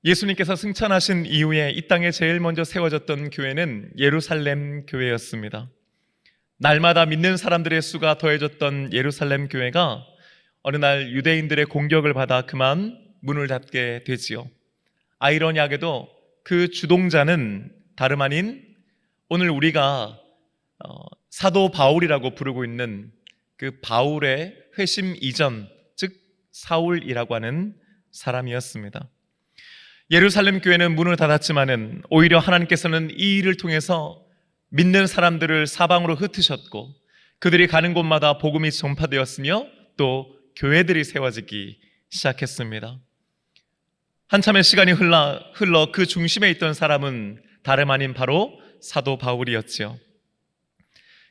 예수님께서 승천하신 이후에 이 땅에 제일 먼저 세워졌던 교회는 예루살렘 교회였습니다. 날마다 믿는 사람들의 수가 더해졌던 예루살렘 교회가 어느 날 유대인들의 공격을 받아 그만 문을 닫게 되지요. 아이러니하게도 그 주동자는 다름 아닌 오늘 우리가 사도 바울이라고 부르고 있는 그 바울의 회심 이전, 즉 사울이라고 하는 사람이었습니다. 예루살렘 교회는 문을 닫았지만은 오히려 하나님께서는 이 일을 통해서 믿는 사람들을 사방으로 흩으셨고 그들이 가는 곳마다 복음이 전파되었으며 또 교회들이 세워지기 시작했습니다. 한참의 시간이 흘러 그 중심에 있던 사람은 다름 아닌 바로 사도 바울이었지요.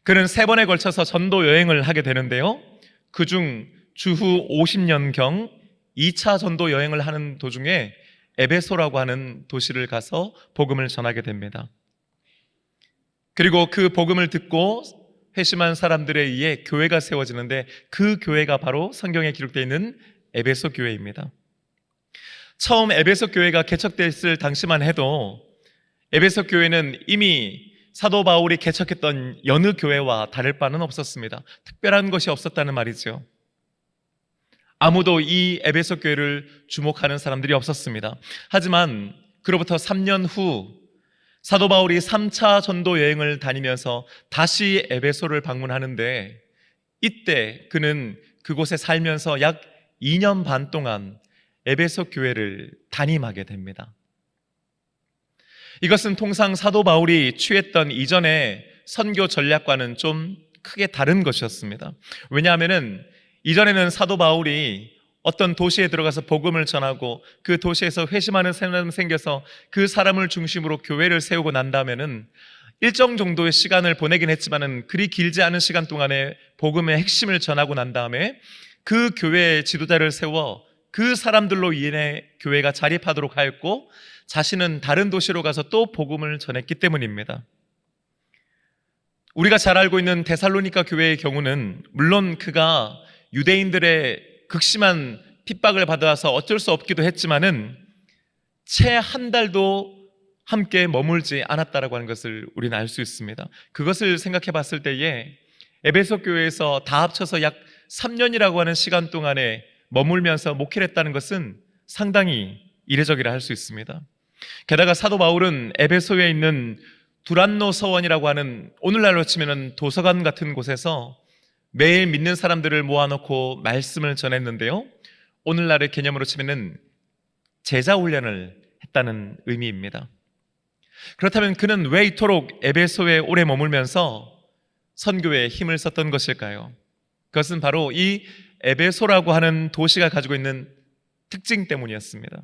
그는 3번에 걸쳐서 전도 여행을 하게 되는데요. 그중 주후 50년경 2차 전도 여행을 하는 도중에 에베소라고 하는 도시를 가서 복음을 전하게 됩니다. 그리고 그 복음을 듣고 회심한 사람들에 의해 교회가 세워지는데 그 교회가 바로 성경에 기록되어 있는 에베소 교회입니다. 처음 에베소 교회가 개척됐을 당시만 해도 에베소 교회는 이미 사도 바울이 개척했던 여느 교회와 다를 바는 없었습니다. 특별한 것이 없었다는 말이죠. 아무도 이 에베소 교회를 주목하는 사람들이 없었습니다. 하지만 그로부터 3년 후 사도 바울이 3차 전도 여행을 다니면서 다시 에베소를 방문하는데 이때 그는 그곳에 살면서 약 2년 반 동안 에베소 교회를 담임하게 됩니다. 이것은 통상 사도 바울이 취했던 이전의 선교 전략과는 좀 크게 다른 것이었습니다. 왜냐하면은 이전에는 사도 바울이 어떤 도시에 들어가서 복음을 전하고 그 도시에서 회심하는 사람이 생겨서 그 사람을 중심으로 교회를 세우고 난 다음에는 일정 정도의 시간을 보내긴 했지만은 그리 길지 않은 시간 동안에 복음의 핵심을 전하고 난 다음에 그 교회의 지도자를 세워 그 사람들로 인해 교회가 자립하도록 하였고 자신은 다른 도시로 가서 또 복음을 전했기 때문입니다. 우리가 잘 알고 있는 데살로니가 교회의 경우는 물론 그가 유대인들의 극심한 핍박을 받아서 어쩔 수 없기도 했지만은 채 한 달도 함께 머물지 않았다라고 하는 것을 우리는 알 수 있습니다. 그것을 생각해 봤을 때에 에베소 교회에서 다 합쳐서 약 3년이라고 하는 시간 동안에 머물면서 목회를 했다는 것은 상당히 이례적이라 할 수 있습니다. 게다가 사도 바울은 에베소에 있는 두란노 서원이라고 하는 오늘날로 치면 도서관 같은 곳에서 매일 믿는 사람들을 모아놓고 말씀을 전했는데요. 오늘날의 개념으로 치면 제자 훈련을 했다는 의미입니다. 그렇다면 그는 왜 이토록 에베소에 오래 머물면서 선교에 힘을 썼던 것일까요? 그것은 바로 이 에베소라고 하는 도시가 가지고 있는 특징 때문이었습니다.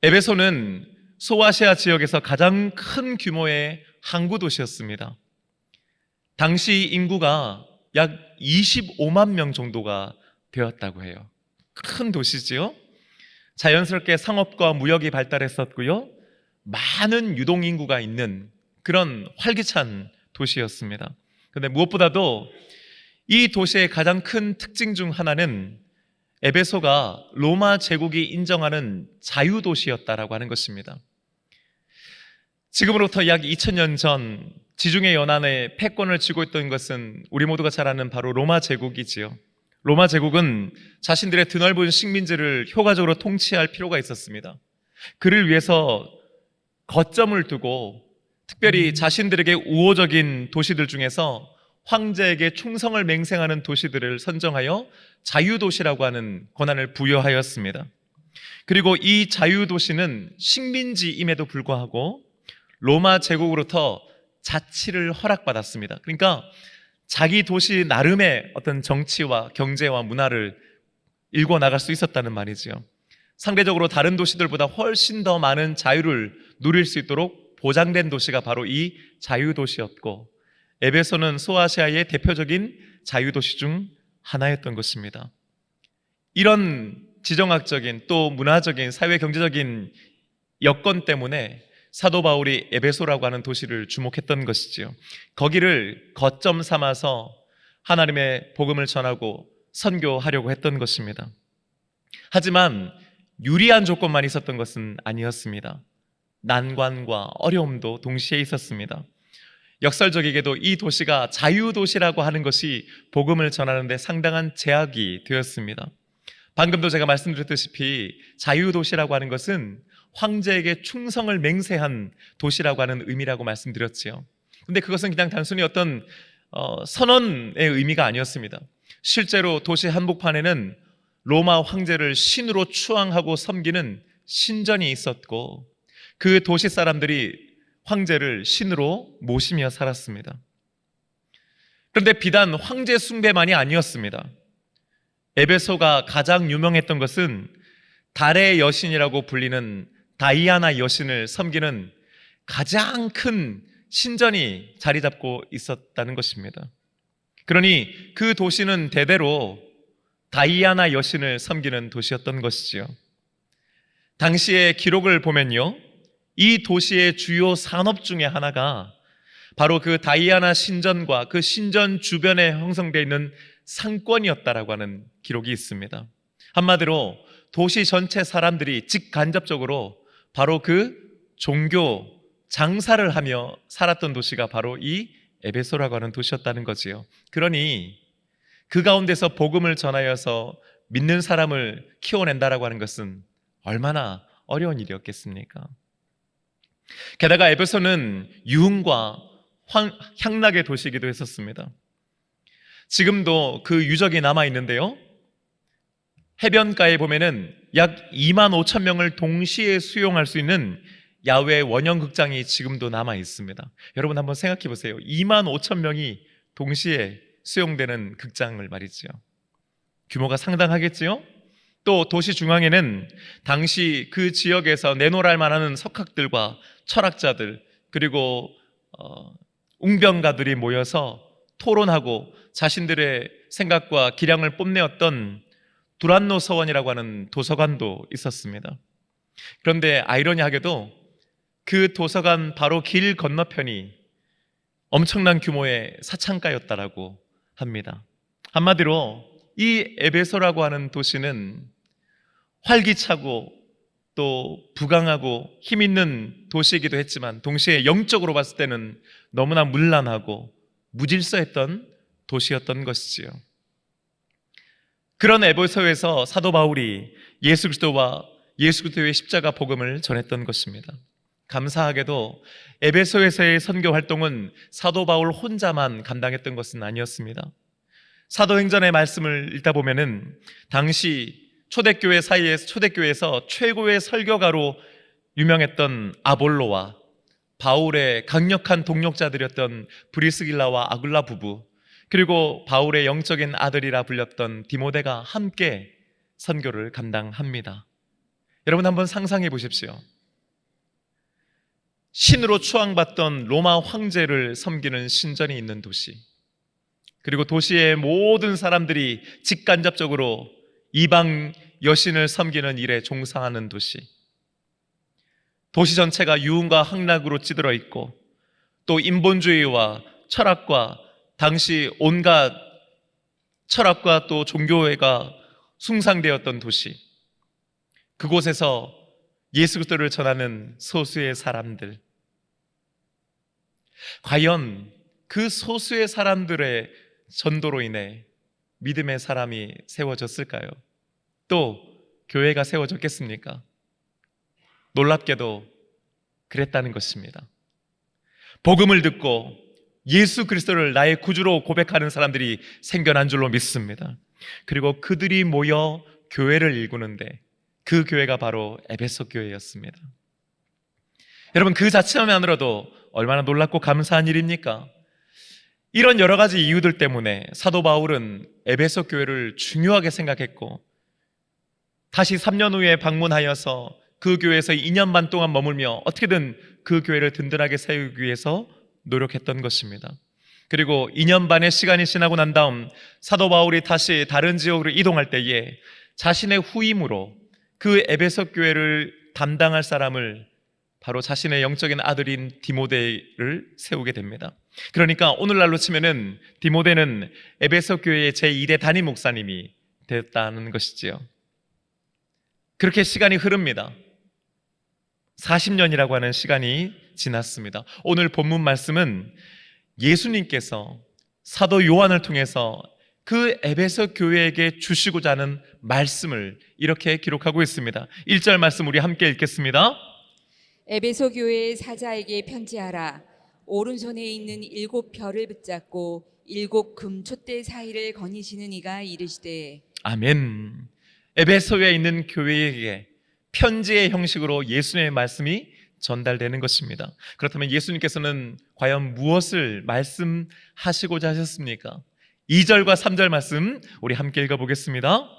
에베소는 소아시아 지역에서 가장 큰 규모의 항구 도시였습니다. 당시 인구가 약 25만 명 정도가 되었다고 해요. 큰 도시지요. 자연스럽게 상업과 무역이 발달했었고요. 많은 유동인구가 있는 그런 활기찬 도시였습니다. 그런데 무엇보다도 이 도시의 가장 큰 특징 중 하나는 에베소가 로마 제국이 인정하는 자유도시였다라고 하는 것입니다. 지금으로부터 약 2000년 전 지중해 연안에 패권을 쥐고 있던 것은 우리 모두가 잘 아는 바로 로마 제국이지요. 로마 제국은 자신들의 드넓은 식민지를 효과적으로 통치할 필요가 있었습니다. 그를 위해서 거점을 두고 특별히 자신들에게 우호적인 도시들 중에서 황제에게 충성을 맹세하는 도시들을 선정하여 자유도시라고 하는 권한을 부여하였습니다. 그리고 이 자유도시는 식민지임에도 불구하고 로마 제국으로부터 자치를 허락받았습니다. 그러니까 자기 도시 나름의 어떤 정치와 경제와 문화를 일궈 나갈 수 있었다는 말이죠. 상대적으로 다른 도시들보다 훨씬 더 많은 자유를 누릴 수 있도록 보장된 도시가 바로 이 자유도시였고 에베소는 소아시아의 대표적인 자유도시 중 하나였던 것입니다. 이런 지정학적인 또 문화적인 사회 경제적인 여건 때문에 사도 바울이 에베소라고 하는 도시를 주목했던 것이지요. 거기를 거점 삼아서 하나님의 복음을 전하고 선교하려고 했던 것입니다. 하지만 유리한 조건만 있었던 것은 아니었습니다. 난관과 어려움도 동시에 있었습니다. 역설적이게도 이 도시가 자유도시라고 하는 것이 복음을 전하는 데 상당한 제약이 되었습니다. 방금도 제가 말씀드렸다시피 자유도시라고 하는 것은 황제에게 충성을 맹세한 도시라고 하는 의미라고 말씀드렸지요. 근데 그것은 그냥 단순히 어떤 선언의 의미가 아니었습니다. 실제로 도시 한복판에는 로마 황제를 신으로 추앙하고 섬기는 신전이 있었고 그 도시 사람들이 황제를 신으로 모시며 살았습니다. 그런데 비단 황제 숭배만이 아니었습니다. 에베소가 가장 유명했던 것은 달의 여신이라고 불리는 다이아나 여신을 섬기는 가장 큰 신전이 자리 잡고 있었다는 것입니다. 그러니 그 도시는 대대로 다이아나 여신을 섬기는 도시였던 것이지요. 당시의 기록을 보면요, 이 도시의 주요 산업 중에 하나가 바로 그 다이아나 신전과 그 신전 주변에 형성되어 있는 상권이었다라고 하는 기록이 있습니다. 한마디로 도시 전체 사람들이 직간접적으로 바로 그 종교 장사를 하며 살았던 도시가 바로 이 에베소라고 하는 도시였다는 거지요. 그러니 그 가운데서 복음을 전하여서 믿는 사람을 키워낸다라고 하는 것은 얼마나 어려운 일이었겠습니까? 게다가 에베소는 유흥과 향락의 도시이기도 했었습니다. 지금도 그 유적이 남아 있는데요, 해변가에 보면은 약 2만 5천 명을 동시에 수용할 수 있는 야외 원형 극장이 지금도 남아 있습니다. 여러분 한번 생각해 보세요. 2만 5천 명이 동시에 수용되는 극장을 말이지요. 규모가 상당하겠지요? 또 도시 중앙에는 당시 그 지역에서 내노랄 만한 석학들과 철학자들 그리고 웅변가들이 모여서 토론하고 자신들의 생각과 기량을 뽐내었던 두란노 서원이라고 하는 도서관도 있었습니다. 그런데 아이러니하게도 그 도서관 바로 길 건너편이 엄청난 규모의 사창가였다라고 합니다. 한마디로 이 에베소라고 하는 도시는 활기차고 또 부강하고 힘있는 도시이기도 했지만 동시에 영적으로 봤을 때는 너무나 문란하고 무질서했던 도시였던 것이지요. 그런 에베소에서 사도 바울이 예수 그리스도와 예수 그리스도의 십자가 복음을 전했던 것입니다. 감사하게도 에베소에서의 선교 활동은 사도 바울 혼자만 감당했던 것은 아니었습니다. 사도행전의 말씀을 읽다 보면은 당시 초대교회에서 최고의 설교가로 유명했던 아볼로와 바울의 강력한 동력자들이었던 브리스길라와 아굴라 부부, 그리고 바울의 영적인 아들이라 불렸던 디모데가 함께 선교를 감당합니다. 여러분 한번 상상해 보십시오. 신으로 추앙받던 로마 황제를 섬기는 신전이 있는 도시, 그리고 도시의 모든 사람들이 직간접적으로 이방 여신을 섬기는 일에 종사하는 도시, 도시 전체가 유흥과 향락으로 찌들어 있고 또 인본주의와 철학과 당시 온갖 철학과 또 종교회가 숭상되었던 도시, 그곳에서 예수 그리스도를 전하는 소수의 사람들, 과연 그 소수의 사람들의 전도로 인해 믿음의 사람이 세워졌을까요? 또 교회가 세워졌겠습니까? 놀랍게도 그랬다는 것입니다. 복음을 듣고 예수 그리스도를 나의 구주로 고백하는 사람들이 생겨난 줄로 믿습니다. 그리고 그들이 모여 교회를 일구는데 그 교회가 바로 에베소 교회였습니다. 여러분, 그 자체만으로도 얼마나 놀랍고 감사한 일입니까? 이런 여러 가지 이유들 때문에 사도 바울은 에베소 교회를 중요하게 생각했고 다시 3년 후에 방문하여서 그 교회에서 2년 반 동안 머물며 어떻게든 그 교회를 든든하게 세우기 위해서 노력했던 것입니다. 그리고 2년 반의 시간이 지나고 난 다음 사도 바울이 다시 다른 지역으로 이동할 때에 자신의 후임으로 그 에베소 교회를 담당할 사람을 바로 자신의 영적인 아들인 디모데를 세우게 됩니다. 그러니까 오늘날로 치면은 디모데는 에베소 교회의 제2대 담임 목사님이 됐다는 것이지요. 그렇게 시간이 흐릅니다. 40년이라고 하는 시간이 지났습니다. 오늘 본문 말씀은 예수님께서 사도 요한을 통해서 그 에베소 교회에게 주시고자 하는 말씀을 이렇게 기록하고 있습니다. 1절 말씀 우리 함께 읽겠습니다. 에베소 교회의 사자에게 편지하라. 오른손에 있는 7 별을 붙잡고 7 금촛대 사이를 거니시는 이가 이르시되. 아멘. 에베소에 있는 교회에게 편지의 형식으로 예수님의 말씀이 전달되는 것입니다. 그렇다면 예수님께서는 과연 무엇을 말씀하시고자 하셨습니까? 2절과 3절 말씀 우리 함께 읽어보겠습니다.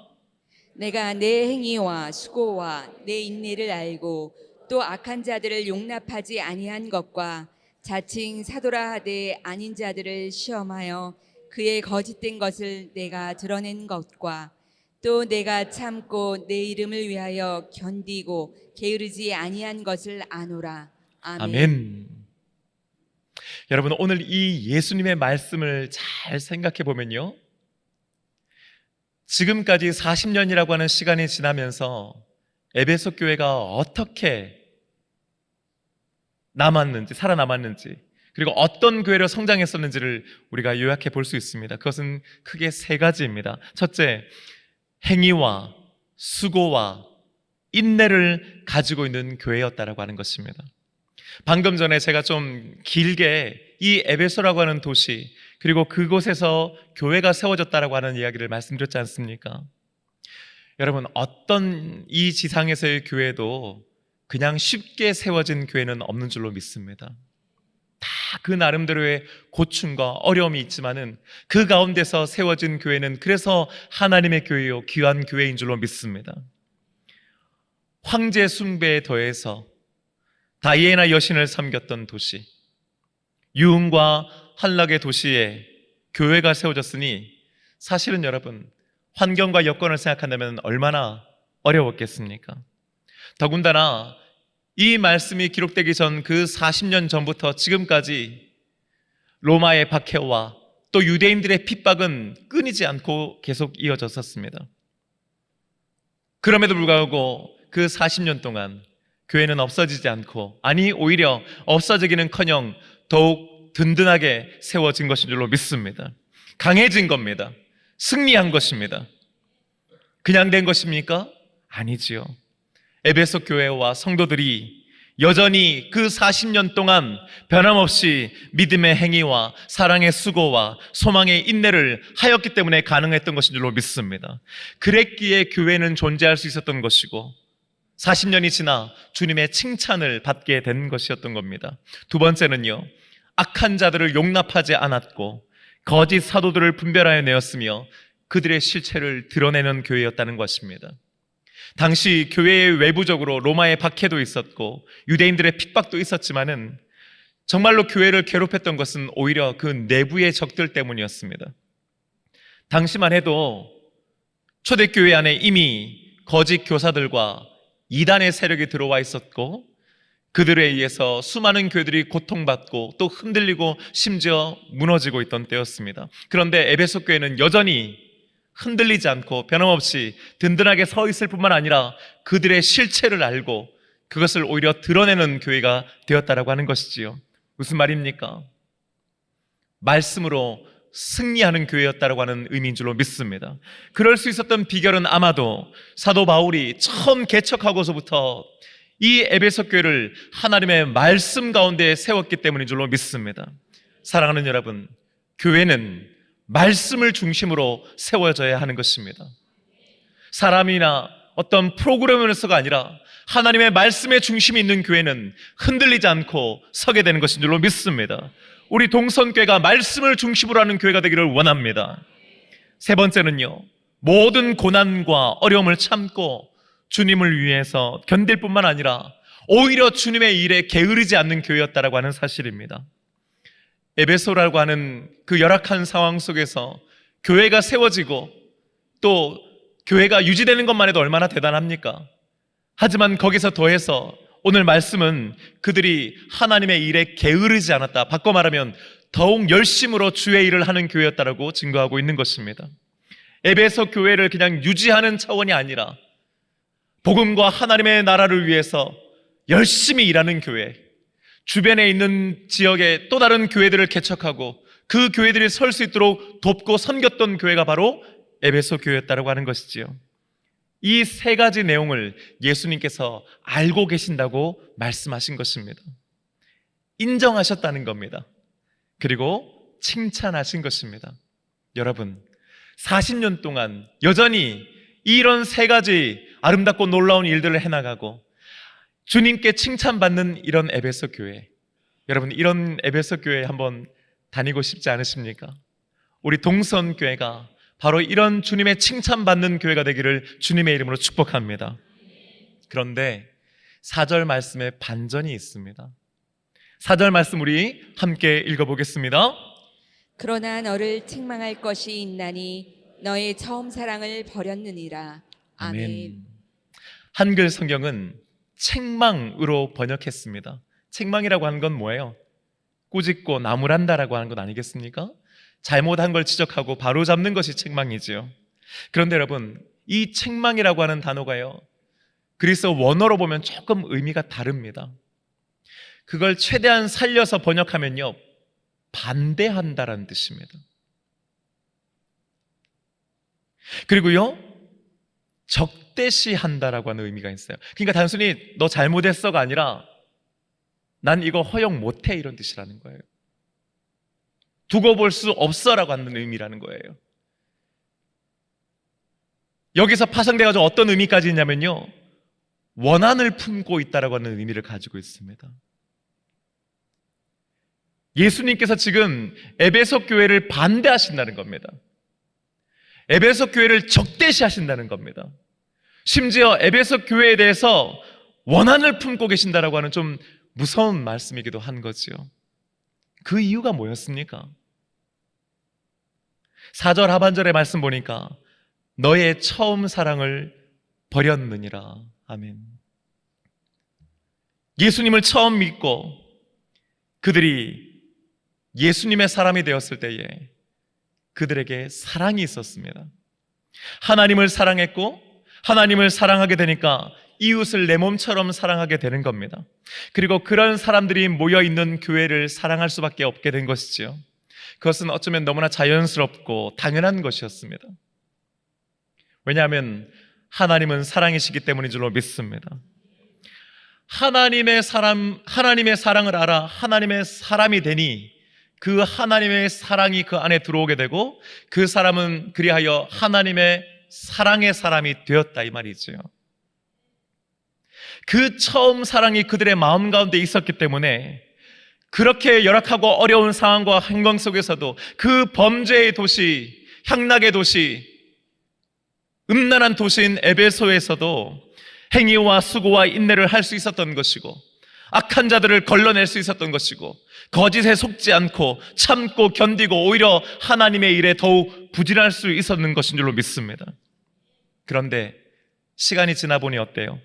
내가 내 행위와 수고와 내 인내를 알고 또 악한 자들을 용납하지 아니한 것과 자칭 사도라 하되 아닌 자들을 시험하여 그의 거짓된 것을 내가 드러낸 것과 또 내가 참고 내 이름을 위하여 견디고 게으르지 아니한 것을 아노라. 아멘. 아멘. 여러분, 오늘 이 예수님의 말씀을 잘 생각해 보면요, 지금까지 40년이라고 하는 시간이 지나면서 에베소 교회가 어떻게 살아남았는지, 그리고 어떤 교회로 성장했었는지를 우리가 요약해 볼 수 있습니다. 그것은 크게 3가지입니다. 첫째, 행위와 수고와 인내를 가지고 있는 교회였다라고 하는 것입니다. 방금 전에 제가 좀 길게 이 에베소라고 하는 도시, 그리고 그곳에서 교회가 세워졌다라고 하는 이야기를 말씀드렸지 않습니까? 여러분, 어떤 이 지상에서의 교회도 그냥 쉽게 세워진 교회는 없는 줄로 믿습니다. 다 그 나름대로의 고충과 어려움이 있지만은 그 가운데서 세워진 교회는 그래서 하나님의 교회요, 귀한 교회인 줄로 믿습니다. 황제 숭배에 더해서 다이애나 여신을 섬겼던 도시, 유흥과 한락의 도시에 교회가 세워졌으니 사실은 여러분, 환경과 여건을 생각한다면 얼마나 어려웠겠습니까? 더군다나 이 말씀이 기록되기 전 그 40년 전부터 지금까지 로마의 박해와 또 유대인들의 핍박은 끊이지 않고 계속 이어졌었습니다. 그럼에도 불구하고 그 40년 동안 교회는 없어지지 않고, 아니 오히려 없어지기는커녕 더욱 든든하게 세워진 것인 줄로 믿습니다. 강해진 겁니다. 승리한 것입니다. 그냥 된 것입니까? 아니지요. 에베소 교회와 성도들이 여전히 그 40년 동안 변함없이 믿음의 행위와 사랑의 수고와 소망의 인내를 하였기 때문에 가능했던 것인 줄로 믿습니다. 그랬기에 교회는 존재할 수 있었던 것이고 40년이 지나 주님의 칭찬을 받게 된 것이었던 겁니다. 두 번째는요, 악한 자들을 용납하지 않았고 거짓 사도들을 분별하여 내었으며 그들의 실체를 드러내는 교회였다는 것입니다. 당시 교회의 외부적으로 로마의 박해도 있었고 유대인들의 핍박도 있었지만은 정말로 교회를 괴롭혔던 것은 오히려 그 내부의 적들 때문이었습니다. 당시만 해도 초대교회 안에 이미 거짓 교사들과 이단의 세력이 들어와 있었고 그들에 의해서 수많은 교회들이 고통받고 또 흔들리고 심지어 무너지고 있던 때였습니다. 그런데 에베소 교회는 여전히 흔들리지 않고 변함없이 든든하게 서 있을 뿐만 아니라 그들의 실체를 알고 그것을 오히려 드러내는 교회가 되었다라고 하는 것이지요. 무슨 말입니까? 말씀으로 승리하는 교회였다라고 하는 의미인 줄로 믿습니다. 그럴 수 있었던 비결은 아마도 사도 바울이 처음 개척하고서부터 이 에베소 교회를 하나님의 말씀 가운데 세웠기 때문인 줄로 믿습니다. 사랑하는 여러분, 교회는 말씀을 중심으로 세워져야 하는 것입니다. 사람이나 어떤 프로그램으로서가 아니라 하나님의 말씀의 중심이 있는 교회는 흔들리지 않고 서게 되는 것인 줄로 믿습니다. 우리 동선교회가 말씀을 중심으로 하는 교회가 되기를 원합니다. 세 번째는요, 모든 고난과 어려움을 참고 주님을 위해서 견딜 뿐만 아니라 오히려 주님의 일에 게으르지 않는 교회였다라고 하는 사실입니다. 에베소라고 하는 그 열악한 상황 속에서 교회가 세워지고 또 교회가 유지되는 것만 해도 얼마나 대단합니까? 하지만 거기서 더해서 오늘 말씀은 그들이 하나님의 일에 게으르지 않았다, 바꿔 말하면 더욱 열심으로 주의 일을 하는 교회였다라고 증거하고 있는 것입니다. 에베소 교회를 그냥 유지하는 차원이 아니라 복음과 하나님의 나라를 위해서 열심히 일하는 교회, 주변에 있는 지역의 또 다른 교회들을 개척하고 그 교회들이 설 수 있도록 돕고 섬겼던 교회가 바로 에베소 교회였다고 하는 것이지요. 이 세 가지 내용을 예수님께서 알고 계신다고 말씀하신 것입니다. 인정하셨다는 겁니다. 그리고 칭찬하신 것입니다. 여러분, 40년 동안 여전히 이런 세 가지 아름답고 놀라운 일들을 해나가고 주님께 칭찬받는 이런 에베소 교회, 여러분 이런 에베소 교회 한번 다니고 싶지 않으십니까? 우리 동선교회가 바로 이런 주님의 칭찬받는 교회가 되기를 주님의 이름으로 축복합니다. 그런데 4절 말씀에 반전이 있습니다. 4절 말씀 우리 함께 읽어보겠습니다. 그러나 너를 책망할 것이 있나니 너의 처음 사랑을 버렸느니라. 아멘. 한글 성경은 책망으로 번역했습니다. 책망이라고 하는 건 뭐예요? 꾸짖고 나무란다라고 하는 것 아니겠습니까? 잘못한 걸 지적하고 바로잡는 것이 책망이지요. 그런데 여러분, 이 책망이라고 하는 단어가요, 그리스 원어로 보면 조금 의미가 다릅니다. 그걸 최대한 살려서 번역하면요, 반대한다라는 뜻입니다. 그리고요, 적대시한다라고 하는 의미가 있어요. 그러니까 단순히 너 잘못했어가 아니라 난 이거 허용 못해 이런 뜻이라는 거예요. 두고 볼 수 없어라고 하는 의미라는 거예요. 여기서 파생돼가지고 어떤 의미까지 있냐면요, 원한을 품고 있다라고 하는 의미를 가지고 있습니다. 예수님께서 지금 에베소 교회를 반대하신다는 겁니다. 에베소 교회를 적대시하신다는 겁니다. 심지어 에베소 교회에 대해서 원한을 품고 계신다라고 하는 좀 무서운 말씀이기도 한 거지요. 그 이유가 뭐였습니까? 4절 하반절의 말씀 보니까 너의 처음 사랑을 버렸느니라. 아멘. 예수님을 처음 믿고 그들이 예수님의 사람이 되었을 때에 그들에게 사랑이 있었습니다. 하나님을 사랑했고 하나님을 사랑하게 되니까 이웃을 내 몸처럼 사랑하게 되는 겁니다. 그리고 그런 사람들이 모여있는 교회를 사랑할 수밖에 없게 된 것이지요. 그것은 어쩌면 너무나 자연스럽고 당연한 것이었습니다. 왜냐하면 하나님은 사랑이시기 때문인 줄로 믿습니다. 하나님의 사랑을 알아 하나님의 사람이 되니 그 하나님의 사랑이 그 안에 들어오게 되고 그 사람은 그리하여 하나님의 사랑의 사람이 되었다 이 말이죠. 그 처음 사랑이 그들의 마음 가운데 있었기 때문에 그렇게 열악하고 어려운 상황과 행방 속에서도 그 범죄의 도시, 향락의 도시, 음란한 도시인 에베소에서도 행위와 수고와 인내를 할 수 있었던 것이고 악한 자들을 걸러낼 수 있었던 것이고 거짓에 속지 않고 참고 견디고 오히려 하나님의 일에 더욱 부진할 수 있었는 것인 줄로 믿습니다. 그런데 시간이 지나 보니 어때요?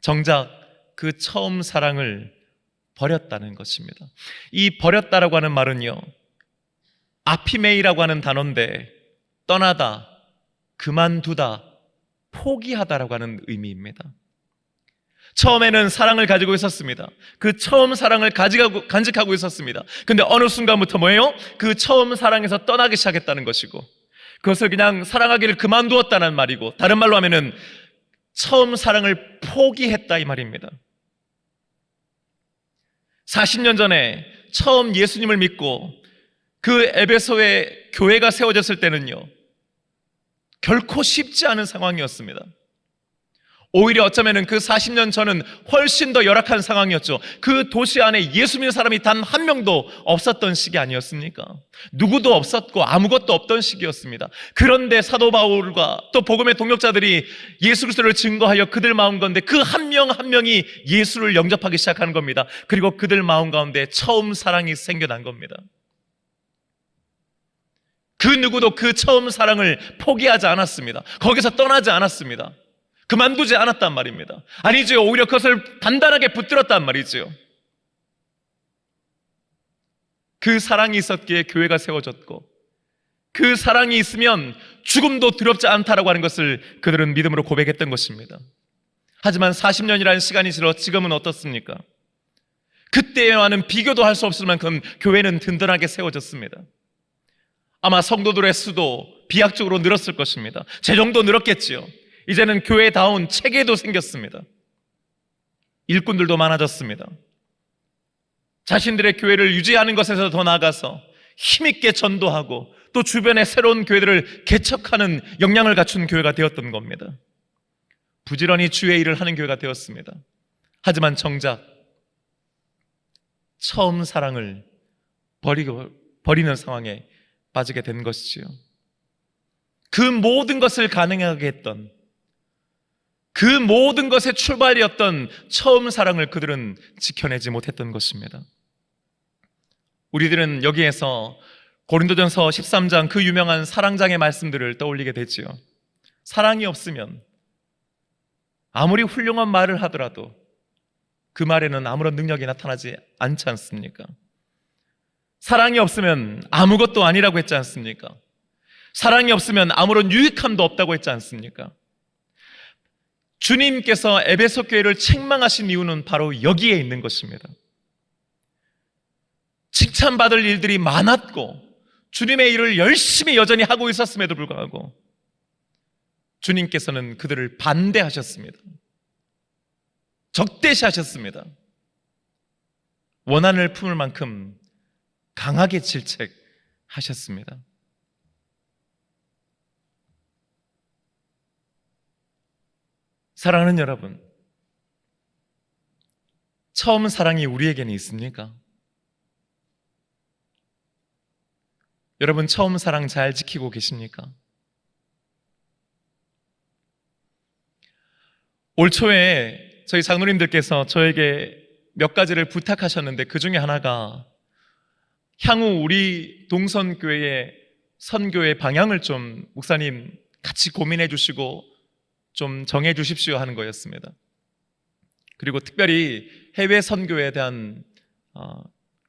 정작 그 처음 사랑을 버렸다는 것입니다. 이 버렸다라고 하는 말은요, 아피메이라고 하는 단어인데 떠나다, 그만두다, 포기하다라고 하는 의미입니다. 처음에는 사랑을 가지고 있었습니다. 그 처음 사랑을 간직하고 있었습니다. 근데 어느 순간부터 뭐예요? 그 처음 사랑에서 떠나기 시작했다는 것이고 그것을 그냥 사랑하기를 그만두었다는 말이고 다른 말로 하면은 처음 사랑을 포기했다 이 말입니다. 40년 전에 처음 예수님을 믿고 그 에베소에 교회가 세워졌을 때는요, 결코 쉽지 않은 상황이었습니다. 오히려 어쩌면 그 40년 전은 훨씬 더 열악한 상황이었죠. 그 도시 안에 예수 믿는 사람이 단 한 명도 없었던 시기 아니었습니까? 누구도 없었고 아무것도 없던 시기였습니다. 그런데 사도 바울과 또 복음의 동역자들이 예수 그리스도를 증거하여 그들 마음 가운데 그 한 명 한 명이 예수를 영접하기 시작하는 겁니다. 그리고 그들 마음 가운데 처음 사랑이 생겨난 겁니다. 그 누구도 그 처음 사랑을 포기하지 않았습니다. 거기서 떠나지 않았습니다. 그만두지 않았단 말입니다. 아니죠. 오히려 그것을 단단하게 붙들었단 말이죠. 그 사랑이 있었기에 교회가 세워졌고 그 사랑이 있으면 죽음도 두렵지 않다라고 하는 것을 그들은 믿음으로 고백했던 것입니다. 하지만 40년이라는 시간이 지나 지금은 어떻습니까? 그때와는 비교도 할 수 없을 만큼 교회는 든든하게 세워졌습니다. 아마 성도들의 수도 비약적으로 늘었을 것입니다. 재정도 늘었겠지요. 이제는 교회다운 체계도 생겼습니다. 일꾼들도 많아졌습니다. 자신들의 교회를 유지하는 것에서 더 나아가서 힘있게 전도하고 또 주변의 새로운 교회들을 개척하는 역량을 갖춘 교회가 되었던 겁니다. 부지런히 주의 일을 하는 교회가 되었습니다. 하지만 정작 처음 사랑을 버리는 상황에 빠지게 된 것이지요. 그 모든 것을 가능하게 했던, 그 모든 것의 출발이었던 처음 사랑을 그들은 지켜내지 못했던 것입니다. 우리들은 여기에서 고린도전서 13장 그 유명한 사랑장의 말씀들을 떠올리게 되지요. 사랑이 없으면 아무리 훌륭한 말을 하더라도 그 말에는 아무런 능력이 나타나지 않지 않습니까? 사랑이 없으면 아무것도 아니라고 했지 않습니까? 사랑이 없으면 아무런 유익함도 없다고 했지 않습니까? 주님께서 에베소 교회를 책망하신 이유는 바로 여기에 있는 것입니다. 칭찬받을 일들이 많았고 주님의 일을 열심히 여전히 하고 있었음에도 불구하고 주님께서는 그들을 반대하셨습니다. 적대시하셨습니다. 원한을 품을 만큼 강하게 질책하셨습니다. 사랑하는 여러분, 처음 사랑이 우리에게는 있습니까? 여러분, 처음 사랑 잘 지키고 계십니까? 올 초에 저희 장로님들께서 저에게 몇 가지를 부탁하셨는데 그 중에 하나가 향후 우리 동선교회의 선교의 방향을 좀 목사님 같이 고민해 주시고 좀 정해 주십시오 하는 거였습니다. 그리고 특별히 해외 선교에 대한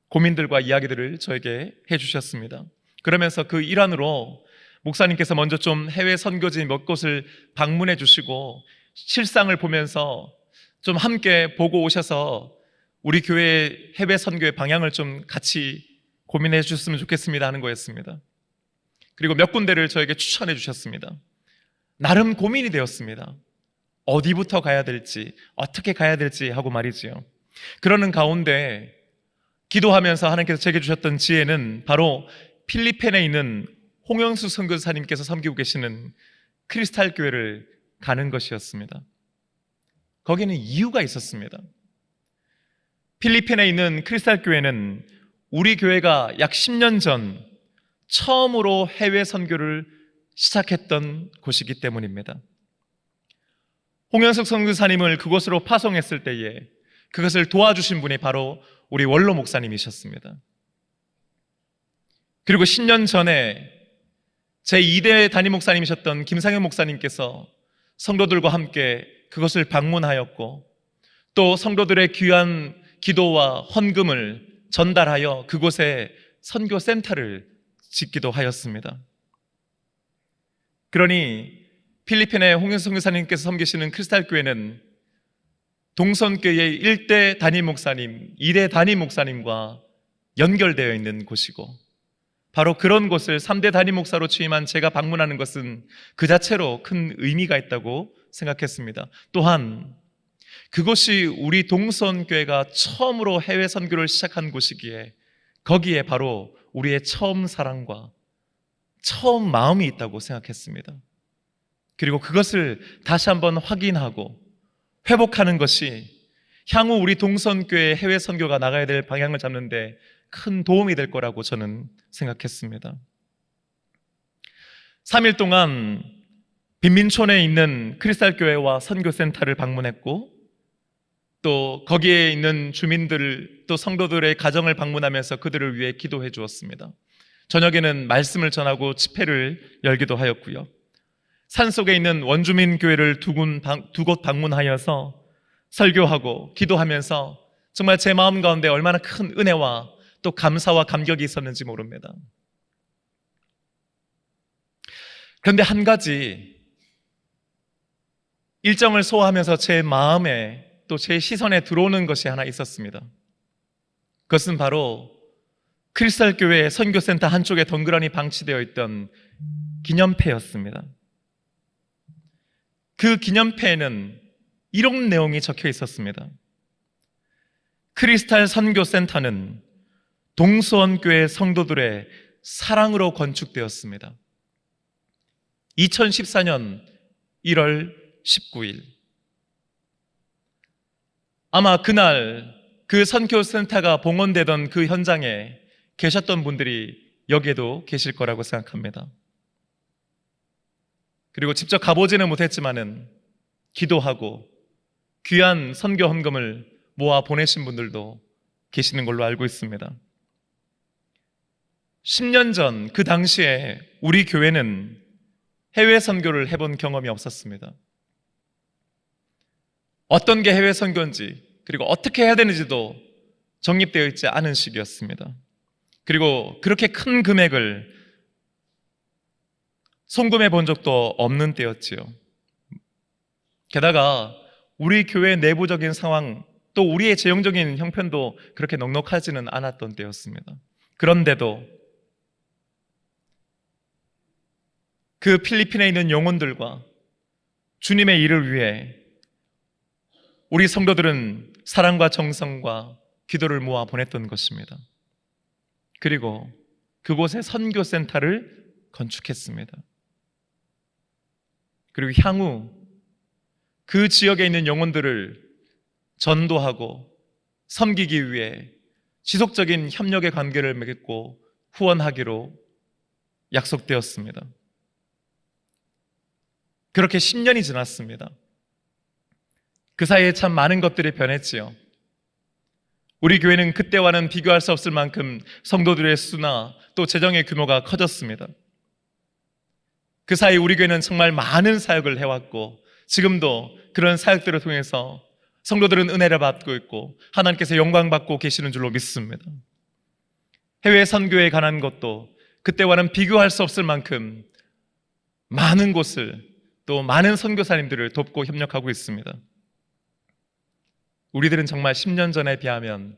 고민들과 이야기들을 저에게 해 주셨습니다. 그러면서 그 일환으로 목사님께서 먼저 좀 해외 선교지 몇 곳을 방문해 주시고 실상을 보면서 좀 함께 보고 오셔서 우리 교회 해외 선교의 방향을 좀 같이 고민해 주셨으면 좋겠습니다 하는 거였습니다. 그리고 몇 군데를 저에게 추천해 주셨습니다. 나름 고민이 되었습니다. 어디부터 가야 될지, 어떻게 가야 될지 하고 말이지요. 그러는 가운데 기도하면서 하나님께서 제게 주셨던 지혜는 바로 필리핀에 있는 홍영수 선교사님께서 섬기고 계시는 크리스탈 교회를 가는 것이었습니다. 거기는 이유가 있었습니다. 필리핀에 있는 크리스탈 교회는 우리 교회가 약 10년 전 처음으로 해외 선교를 시작했던 곳이기 때문입니다. 홍현석 선교사님을 그곳으로 파송했을 때에 그것을 도와주신 분이 바로 우리 원로 목사님이셨습니다. 그리고 10년 전에 제2대 담임 목사님이셨던 김상현 목사님께서 성도들과 함께 그것을 방문하였고 또 성도들의 귀한 기도와 헌금을 전달하여 그곳에 선교센터를 짓기도 하였습니다. 그러니 필리핀의 홍현석 선교사님께서 섬기시는 크리스탈 교회는 동선교회의 1대 담임 목사님, 2대 담임 목사님과 연결되어 있는 곳이고 바로 그런 곳을 3대 담임 목사로 취임한 제가 방문하는 것은 그 자체로 큰 의미가 있다고 생각했습니다. 또한 그곳이 우리 동선교회가 처음으로 해외 선교를 시작한 곳이기에 거기에 바로 우리의 처음 사랑과 처음 마음이 있다고 생각했습니다. 그리고 그것을 다시 한번 확인하고 회복하는 것이 향후 우리 동선교회 해외 선교가 나가야 될 방향을 잡는데 큰 도움이 될 거라고 저는 생각했습니다. 3일 동안 빈민촌에 있는 크리스탈 교회와 선교센터를 방문했고 또 거기에 있는 주민들 또 성도들의 가정을 방문하면서 그들을 위해 기도해 주었습니다. 저녁에는 말씀을 전하고 집회를 열기도 하였고요. 산속에 있는 원주민 교회를 두 곳 방문하여서 설교하고 기도하면서 정말 제 마음 가운데 얼마나 큰 은혜와 또 감사와 감격이 있었는지 모릅니다. 그런데 한 가지 일정을 소화하면서 제 마음에 또 제 시선에 들어오는 것이 하나 있었습니다. 그것은 바로 크리스탈 교회 선교센터 한쪽에 덩그러니 방치되어 있던 기념패였습니다. 그 기념패에는 이런 내용이 적혀 있었습니다. 크리스탈 선교센터는 동수원교회 성도들의 사랑으로 건축되었습니다. 2014년 1월 19일. 아마 그날 그 선교센터가 봉헌되던 그 현장에 계셨던 분들이 여기에도 계실 거라고 생각합니다. 그리고 직접 가보지는 못했지만은 기도하고 귀한 선교 헌금을 모아 보내신 분들도 계시는 걸로 알고 있습니다. 10년 전 그 당시에 우리 교회는 해외 선교를 해본 경험이 없었습니다. 어떤 게 해외 선교인지 그리고 어떻게 해야 되는지도 정립되어 있지 않은 시기였습니다. 그리고 그렇게 큰 금액을 송금해 본 적도 없는 때였지요. 게다가 우리 교회 내부적인 상황 또 우리의 재정적인 형편도 그렇게 넉넉하지는 않았던 때였습니다. 그런데도 그 필리핀에 있는 영혼들과 주님의 일을 위해 우리 성도들은 사랑과 정성과 기도를 모아 보냈던 것입니다. 그리고 그곳에 선교센터를 건축했습니다. 그리고 향후 그 지역에 있는 영혼들을 전도하고 섬기기 위해 지속적인 협력의 관계를 맺고 후원하기로 약속되었습니다. 그렇게 10년이 지났습니다. 그 사이에 참 많은 것들이 변했지요. 우리 교회는 그때와는 비교할 수 없을 만큼 성도들의 수나 또 재정의 규모가 커졌습니다. 그 사이 우리 교회는 정말 많은 사역을 해왔고 지금도 그런 사역들을 통해서 성도들은 은혜를 받고 있고 하나님께서 영광 받고 계시는 줄로 믿습니다. 해외 선교에 관한 것도 그때와는 비교할 수 없을 만큼 많은 곳을 또 많은 선교사님들을 돕고 협력하고 있습니다. 우리들은 정말 10년 전에 비하면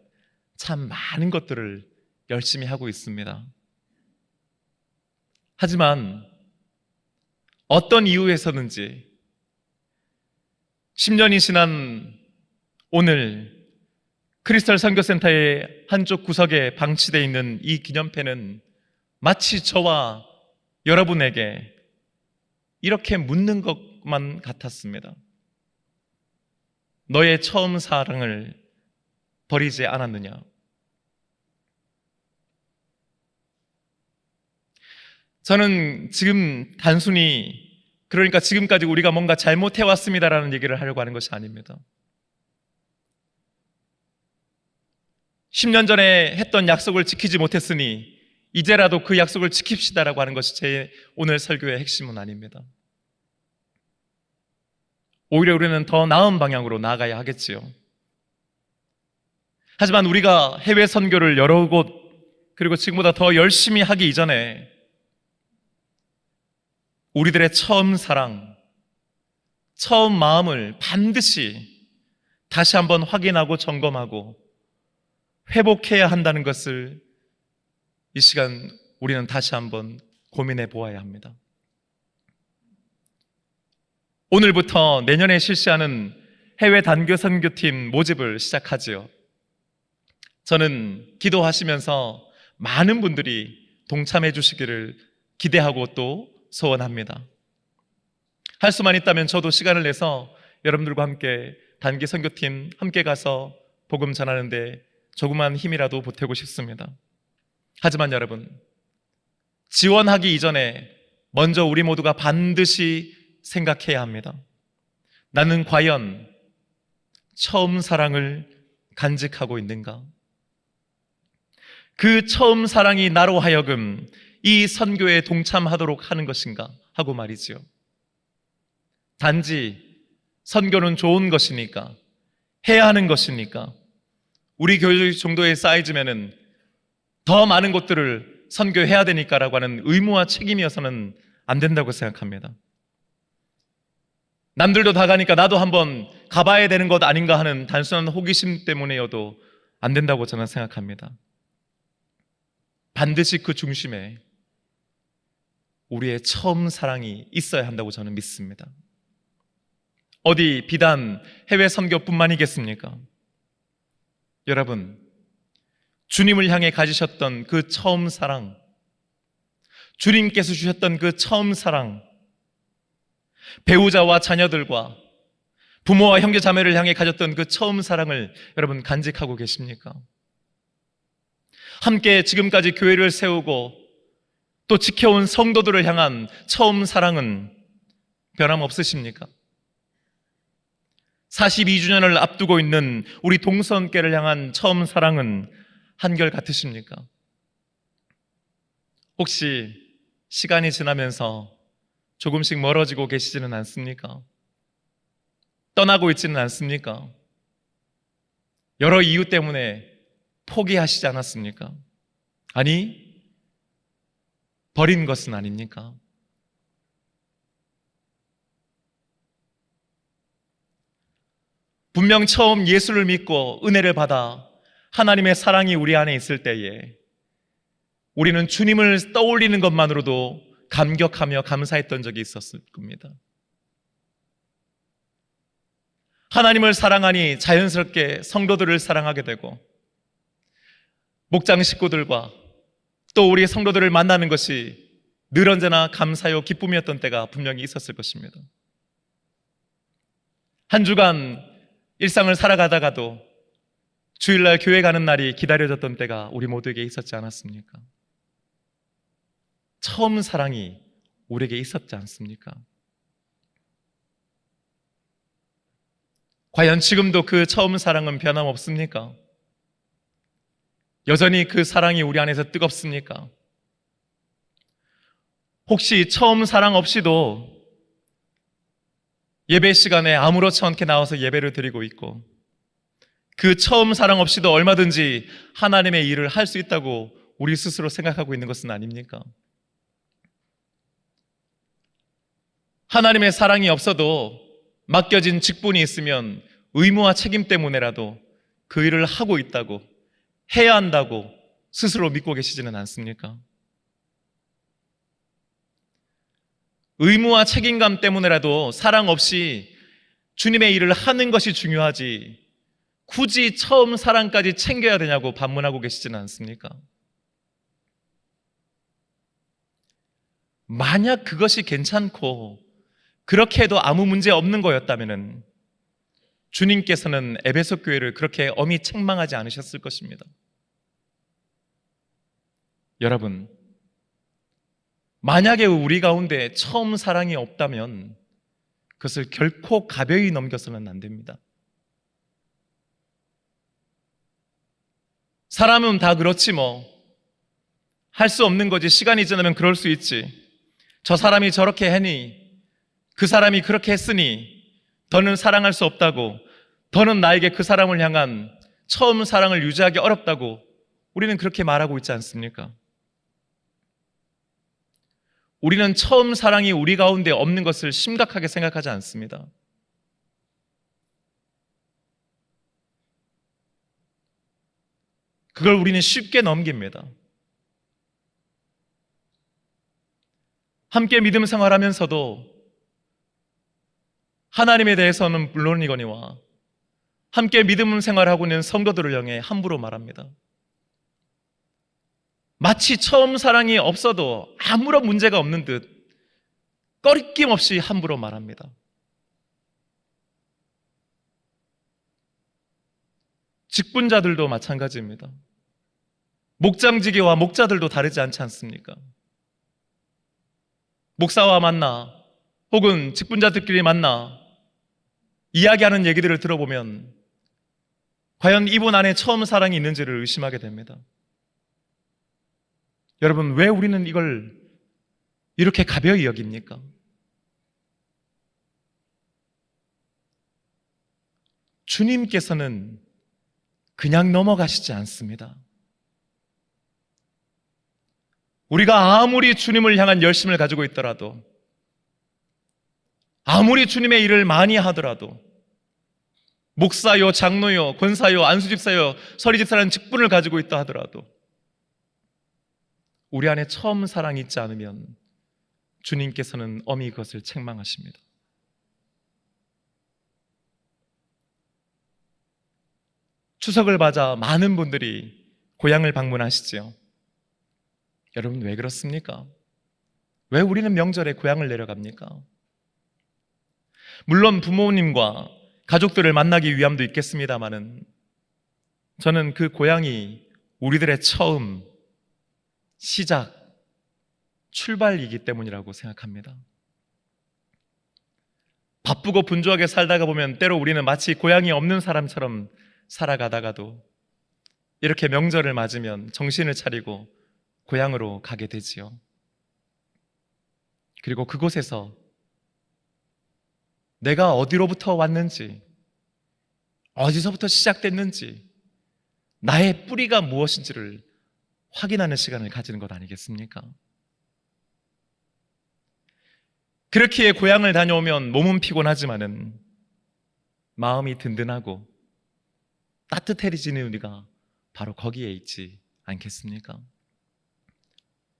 참 많은 것들을 열심히 하고 있습니다. 하지만 어떤 이유에서든지 10년이 지난 오늘 크리스탈 선교센터의 한쪽 구석에 방치되어 있는 이 기념패는 마치 저와 여러분에게 이렇게 묻는 것만 같았습니다. 너의 처음 사랑을 버리지 않았느냐? 저는 지금 단순히 그러니까 지금까지 우리가 뭔가 잘못해왔습니다라는 얘기를 하려고 하는 것이 아닙니다. 10년 전에 했던 약속을 지키지 못했으니 이제라도 그 약속을 지킵시다라고 하는 것이 제 오늘 설교의 핵심은 아닙니다. 오히려 우리는 더 나은 방향으로 나아가야 하겠지요. 하지만 우리가 해외 선교를 여러 곳 그리고 지금보다 더 열심히 하기 이전에 우리들의 처음 사랑, 처음 마음을 반드시 다시 한번 확인하고 점검하고 회복해야 한다는 것을 이 시간 우리는 다시 한번 고민해 보아야 합니다. 오늘부터 내년에 실시하는 해외 단교 선교팀 모집을 시작하지요. 저는 기도하시면서 많은 분들이 동참해 주시기를 기대하고 또 소원합니다. 할 수만 있다면 저도 시간을 내서 여러분들과 함께 단기 선교팀 함께 가서 복음 전하는데 조그만 힘이라도 보태고 싶습니다. 하지만 여러분, 지원하기 이전에 먼저 우리 모두가 반드시 생각해야 합니다. 나는 과연 처음 사랑을 간직하고 있는가? 그 처음 사랑이 나로 하여금 이 선교에 동참하도록 하는 것인가 하고 말이지요. 단지 선교는 좋은 것이니까 해야 하는 것이니까 우리 교회 정도의 사이즈면은 더 많은 곳들을 선교해야 되니까라고 하는 의무와 책임이어서는 안 된다고 생각합니다. 남들도 다 가니까 나도 한번 가봐야 되는 것 아닌가 하는 단순한 호기심 때문에여도 안 된다고 저는 생각합니다. 반드시 그 중심에 우리의 처음 사랑이 있어야 한다고 저는 믿습니다. 어디 비단 해외 선교뿐만이겠습니까? 여러분, 주님을 향해 가지셨던 그 처음 사랑, 주님께서 주셨던 그 처음 사랑, 배우자와 자녀들과 부모와 형제 자매를 향해 가졌던 그 처음 사랑을 여러분 간직하고 계십니까? 함께 지금까지 교회를 세우고 또 지켜온 성도들을 향한 처음 사랑은 변함없으십니까? 42주년을 앞두고 있는 우리 동서원교회를 향한 처음 사랑은 한결같으십니까? 혹시 시간이 지나면서 조금씩 멀어지고 계시지는 않습니까? 떠나고 있지는 않습니까? 여러 이유 때문에 포기하시지 않았습니까? 아니, 버린 것은 아닙니까? 분명 처음 예수를 믿고 은혜를 받아 하나님의 사랑이 우리 안에 있을 때에 우리는 주님을 떠올리는 것만으로도 감격하며 감사했던 적이 있었을 겁니다. 하나님을 사랑하니 자연스럽게 성도들을 사랑하게 되고 목장 식구들과 또 우리 성도들을 만나는 것이 늘 언제나 감사요 기쁨이었던 때가 분명히 있었을 것입니다. 한 주간 일상을 살아가다가도 주일날 교회 가는 날이 기다려졌던 때가 우리 모두에게 있었지 않았습니까? 처음 사랑이 우리에게 있었지 않습니까? 과연 지금도 그 처음 사랑은 변함없습니까? 여전히 그 사랑이 우리 안에서 뜨겁습니까? 혹시 처음 사랑 없이도 예배 시간에 아무렇지 않게 나와서 예배를 드리고 있고 그 처음 사랑 없이도 얼마든지 하나님의 일을 할 수 있다고 우리 스스로 생각하고 있는 것은 아닙니까? 하나님의 사랑이 없어도 맡겨진 직분이 있으면 의무와 책임 때문에라도 그 일을 하고 있다고, 해야 한다고 스스로 믿고 계시지는 않습니까? 의무와 책임감 때문에라도 사랑 없이 주님의 일을 하는 것이 중요하지 굳이 처음 사랑까지 챙겨야 되냐고 반문하고 계시지는 않습니까? 만약 그것이 괜찮고 그렇게 해도 아무 문제 없는 거였다면 주님께서는 에베소 교회를 그렇게 엄히 책망하지 않으셨을 것입니다. 여러분, 만약에 우리 가운데 처음 사랑이 없다면 그것을 결코 가벼이 넘겨서는 안 됩니다. 사람은 다 그렇지 뭐. 할 수 없는 거지. 시간이 지나면 그럴 수 있지. 저 사람이 저렇게 했니? 그 사람이 그렇게 했으니 더는 사랑할 수 없다고, 더는 나에게 그 사람을 향한 처음 사랑을 유지하기 어렵다고 우리는 그렇게 말하고 있지 않습니까? 우리는 처음 사랑이 우리 가운데 없는 것을 심각하게 생각하지 않습니다. 그걸 우리는 쉽게 넘깁니다. 함께 믿음 생활하면서도 하나님에 대해서는 물론이거니와 함께 믿음 생활하고 있는 성도들을 향해 함부로 말합니다. 마치 처음 사랑이 없어도 아무런 문제가 없는 듯 꺼리낌 없이 함부로 말합니다. 직분자들도 마찬가지입니다. 목장지기와 목자들도 다르지 않지 않습니까? 목사와 만나 혹은 직분자들끼리 만나 이야기하는 얘기들을 들어보면 과연 이분 안에 처음 사랑이 있는지를 의심하게 됩니다. 여러분, 왜 우리는 이걸 이렇게 가벼이 여깁니까? 주님께서는 그냥 넘어가시지 않습니다. 우리가 아무리 주님을 향한 열심을 가지고 있더라도 아무리 주님의 일을 많이 하더라도 목사요, 장로요, 권사요, 안수집사요, 서리집사라는 직분을 가지고 있다 하더라도 우리 안에 처음 사랑이 있지 않으면 주님께서는 엄히 그것을 책망하십니다. 추석을 맞아 많은 분들이 고향을 방문하시지요. 여러분, 왜 그렇습니까? 왜 우리는 명절에 고향을 내려갑니까? 물론 부모님과 가족들을 만나기 위함도 있겠습니다마는 저는 그 고향이 우리들의 처음, 시작, 출발이기 때문이라고 생각합니다. 바쁘고 분주하게 살다가 보면 때로 우리는 마치 고향이 없는 사람처럼 살아가다가도 이렇게 명절을 맞으면 정신을 차리고 고향으로 가게 되지요. 그리고 그곳에서 내가 어디로부터 왔는지, 어디서부터 시작됐는지, 나의 뿌리가 무엇인지를 확인하는 시간을 가지는 것 아니겠습니까? 그렇기에 고향을 다녀오면 몸은 피곤하지만은 마음이 든든하고 따뜻해지는 우리가 바로 거기에 있지 않겠습니까?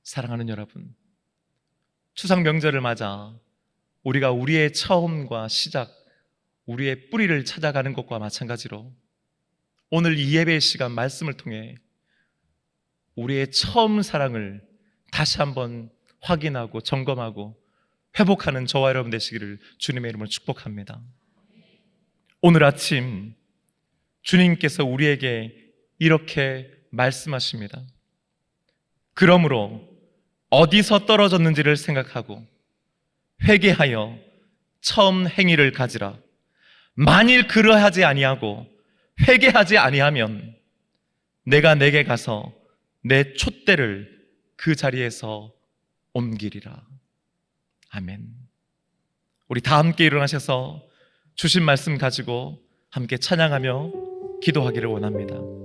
사랑하는 여러분, 추석 명절을 맞아 우리가 우리의 처음과 시작, 우리의 뿌리를 찾아가는 것과 마찬가지로 오늘 이 예배의 시간 말씀을 통해 우리의 처음 사랑을 다시 한번 확인하고 점검하고 회복하는 저와 여러분 되시기를 주님의 이름으로 축복합니다. 오늘 아침 주님께서 우리에게 이렇게 말씀하십니다. 그러므로 어디서 떨어졌는지를 생각하고 회개하여 처음 행위를 가지라. 만일 그러하지 아니하고 회개하지 아니하면 내가 내게 가서 내 촛대를 그 자리에서 옮기리라. 아멘. 우리 다 함께 일어나셔서 주신 말씀 가지고 함께 찬양하며 기도하기를 원합니다.